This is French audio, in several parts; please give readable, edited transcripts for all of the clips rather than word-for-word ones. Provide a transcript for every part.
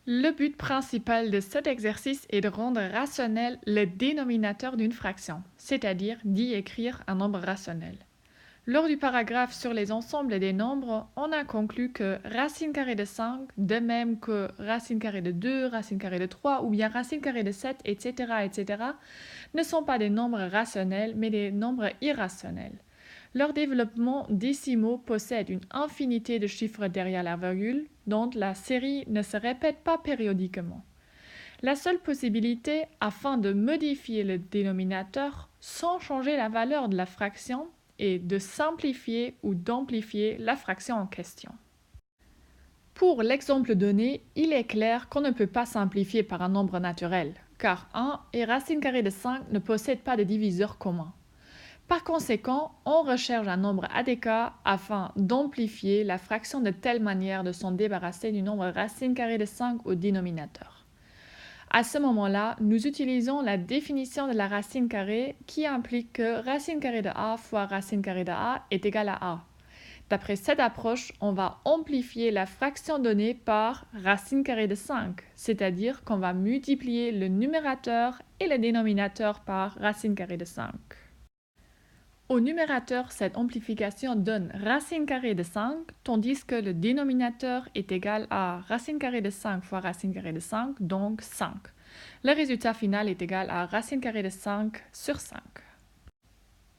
Le but principal de cet exercice est de rendre rationnel le dénominateur d'une fraction, c'est-à-dire d'y écrire un nombre rationnel. Lors du paragraphe sur les ensembles des nombres, on a conclu que racine carrée de 5, de même que racine carrée de 2, racine carrée de 3 ou bien racine carrée de 7, etc., ne sont pas des nombres rationnels mais des nombres irrationnels. Leur développement décimaux possède une infinité de chiffres derrière la virgule, dont la série ne se répète pas périodiquement. La seule possibilité, afin de modifier le dénominateur sans changer la valeur de la fraction, est de simplifier ou d'amplifier la fraction en question. Pour l'exemple donné, il est clair qu'on ne peut pas simplifier par un nombre naturel, car 1 et racine carrée de 5 ne possèdent pas de diviseur commun. Par conséquent, on recherche un nombre adéquat afin d'amplifier la fraction de telle manière de s'en débarrasser du nombre racine carrée de 5 au dénominateur. À ce moment-là, nous utilisons la définition de la racine carrée qui implique que racine carrée de a fois racine carrée de a est égal à a. D'après cette approche, on va amplifier la fraction donnée par racine carrée de 5, c'est-à-dire qu'on va multiplier le numérateur et le dénominateur par racine carrée de 5. Au numérateur, cette amplification donne racine carrée de 5, tandis que le dénominateur est égal à racine carrée de 5 fois racine carrée de 5, donc 5. Le résultat final est égal à racine carrée de 5 sur 5.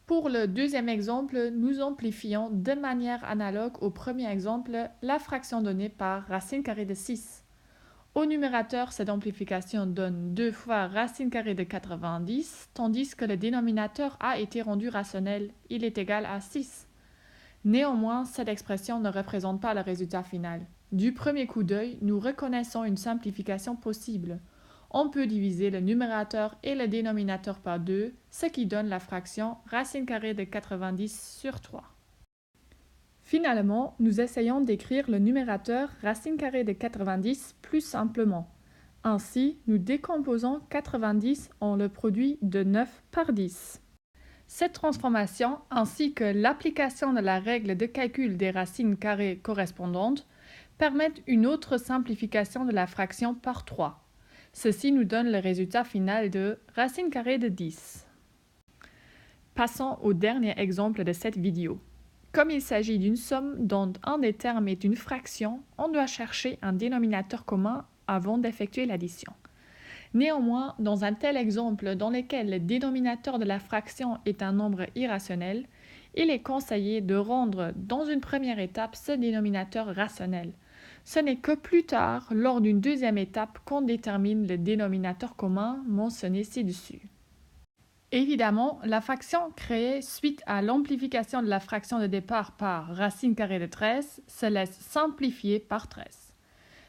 Pour le deuxième exemple, nous amplifions de manière analogue au premier exemple la fraction donnée par racine carrée de 6. Au numérateur, cette amplification donne 2 fois racine carrée de 90, tandis que le dénominateur a été rendu rationnel, il est égal à 6. Néanmoins, cette expression ne représente pas le résultat final. Du premier coup d'œil, nous reconnaissons une simplification possible. On peut diviser le numérateur et le dénominateur par 2, ce qui donne la fraction racine carrée de 90 sur 3. Finalement, nous essayons d'écrire le numérateur racine carrée de 90 plus simplement. Ainsi, nous décomposons 90 en le produit de 9 par 10. Cette transformation, ainsi que l'application de la règle de calcul des racines carrées correspondantes, permettent une autre simplification de la fraction par 3. Ceci nous donne le résultat final de racine carrée de 10. Passons au dernier exemple de cette vidéo. Comme il s'agit d'une somme dont un des termes est une fraction, on doit chercher un dénominateur commun avant d'effectuer l'addition. Néanmoins, dans un tel exemple dans lequel le dénominateur de la fraction est un nombre irrationnel, il est conseillé de rendre dans une première étape ce dénominateur rationnel. Ce n'est que plus tard, lors d'une deuxième étape, qu'on détermine le dénominateur commun mentionné ci-dessus. Évidemment, la fraction créée suite à l'amplification de la fraction de départ par racine carrée de 13 se laisse simplifier par 13.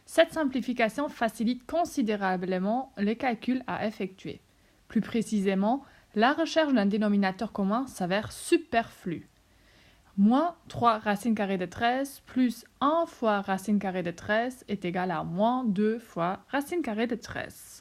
Cette simplification facilite considérablement le calcul à effectuer. Plus précisément, la recherche d'un dénominateur commun s'avère superflue. Moins 3 racine carrée de 13 plus 1 fois racine carrée de 13 est égal à moins 2 fois racine carrée de 13.